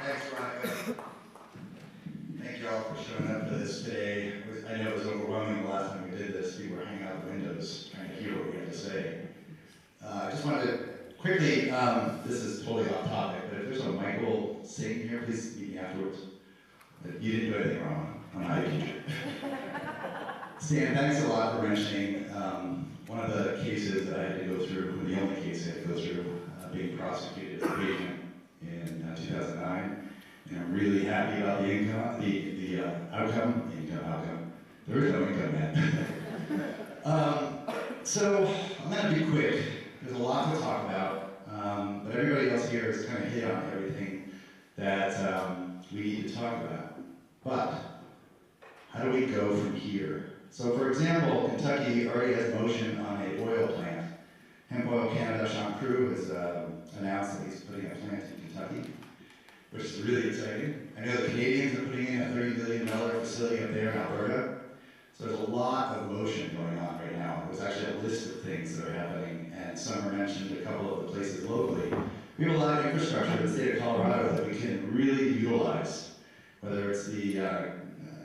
Thanks, Veronica. Thank you all for showing up for this today. I know it was overwhelming the last time we did this. People were hanging out the windows trying to hear what we had to say. I just wanted to quickly, this is totally off topic, but if there's a Michael sitting here, please meet me afterwards. You didn't do anything wrong. I'm not a teacher. Stan, thanks a lot for mentioning one of the cases that I had to go through, the only case I had to go through, being prosecuted as a patient in 2009. And I'm really happy about the income, the outcome. There is no income yet. So I'm going to be quick. There's a lot to talk about, but everybody else here has kind of hit on everything that we need to talk about. But how do we go from here? So for example, Kentucky already has motion on a oil plant. Hemp Oil Canada, Sean Crew has announced that he's putting a plant in Kentucky, which is really exciting. I know the Canadians are putting in a $30 million facility up there in Alberta. So there's a lot of motion going on right now. There's actually a list of things that are happening, and Summer mentioned a couple of the places locally. We have a lot of infrastructure in the state of Colorado that we can really utilize, whether it's the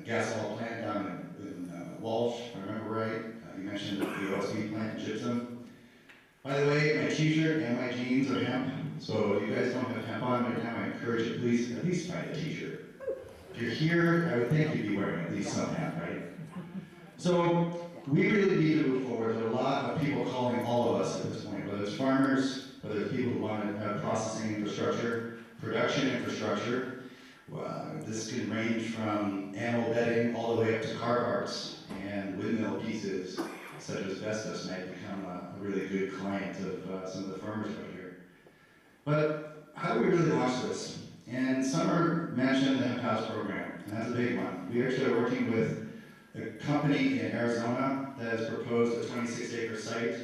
gas oil plant down in Walsh, if I remember right. You mentioned the OSB plant in Gypsum. By the way, my t-shirt and my jeans are hemp. So if you guys don't have hemp on right now, I encourage you, please at least find a t-shirt. If you're here, I would think you'd be wearing at least some hemp, right? So we really need to move forward. There are a lot of people calling all of us at this point, whether it's farmers, whether it's people who want to have processing infrastructure, production infrastructure. This can range from animal bedding all the way up to car parts and windmill pieces, such as Vestas might become a really good client of some of the farmers out here. But how do we really launch this? And Summer mentioned the Hemp House program, and that's a big one. We actually are working with a company in Arizona that has proposed a 26-acre site.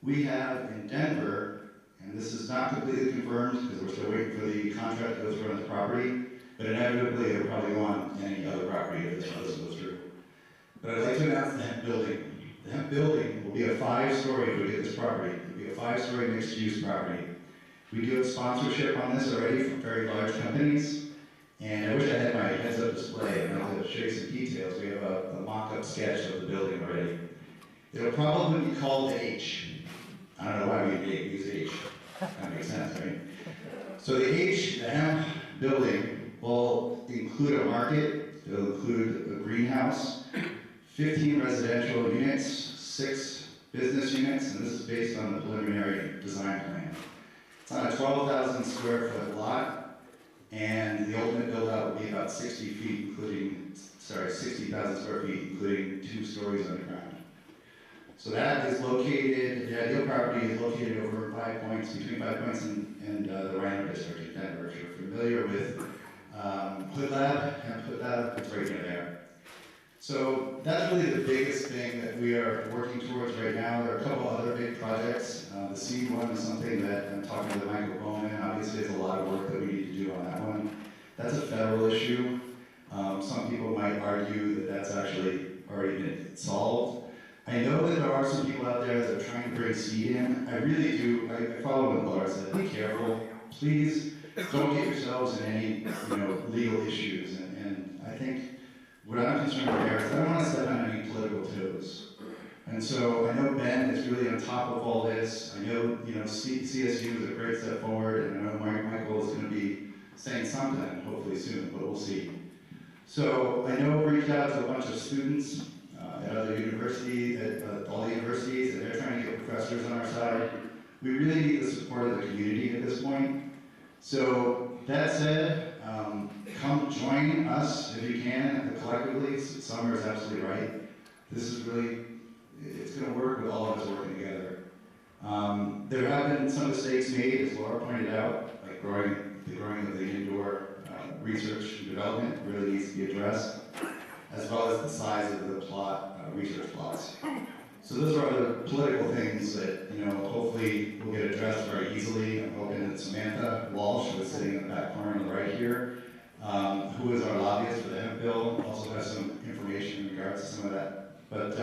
We have in Denver, and this is not completely confirmed because we're still waiting for the contract to go through on the property, but inevitably it'll probably go on any other property if this one doesn't go through. But I'd like to announce the hemp building. The hemp building will be a 5-story, if we get this property, it'll be a 5-story mixed-use property. We do have sponsorship on this already from very large companies, and I wish I had my heads-up display and I'll show you some details. We have a mock-up sketch of the building already. It'll probably be called H. I don't know why we use H. That makes sense, right? So the H, the hemp building, will include a market, it'll include a greenhouse, 15 residential units, 6 business units, and this is based on the preliminary design plan. It's on a 12,000 square foot lot, and the ultimate build-out will be about 60,000 square feet, including 2 stories underground. So that is located, the ideal property is located over 5 Points, between 5 Points and the Rhino District in Denver. If you're familiar with Hood Lab, Hemp Hood Lab, it's right near there. So that's really the biggest thing that we are working towards right now. There are a couple other big projects. The seed one is something that I'm talking to Michael Bowman. Obviously, there's a lot of work that we need to do on that one. That's a federal issue. Some people might argue that that's actually already been solved. I know that there are some people out there that are trying to bring seed in. I really do. I follow what Laura said. Be careful. Please don't get yourselves in any legal issues. And I think what I'm concerned with there is I don't want to step on any political toes. And so I know Ben is really on top of all this. I know CSU is a great step forward, and I know Michael is going to be saying something hopefully soon, but we'll see. So I know we reached out to a bunch of students at other universities, at all the universities, and they're trying to get professors on our side. We really need the support of the community at this point. So that said, come join us if you can, collectively. Summer is absolutely right. This is really, it's going to work with all of us working together. There have been some mistakes made, as Laura pointed out, like the growing of the indoor research and development really needs to be addressed, as well as the size of the research plots. So those are other political things that hopefully will get addressed very easily. I'm hoping that Samantha Walsh, who is sitting in the back corner on the right here, who is our lobbyist for the hemp bill, also has some information in regards to some of that. But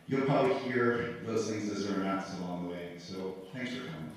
you'll probably hear those things as they're announced along the way. So thanks for coming.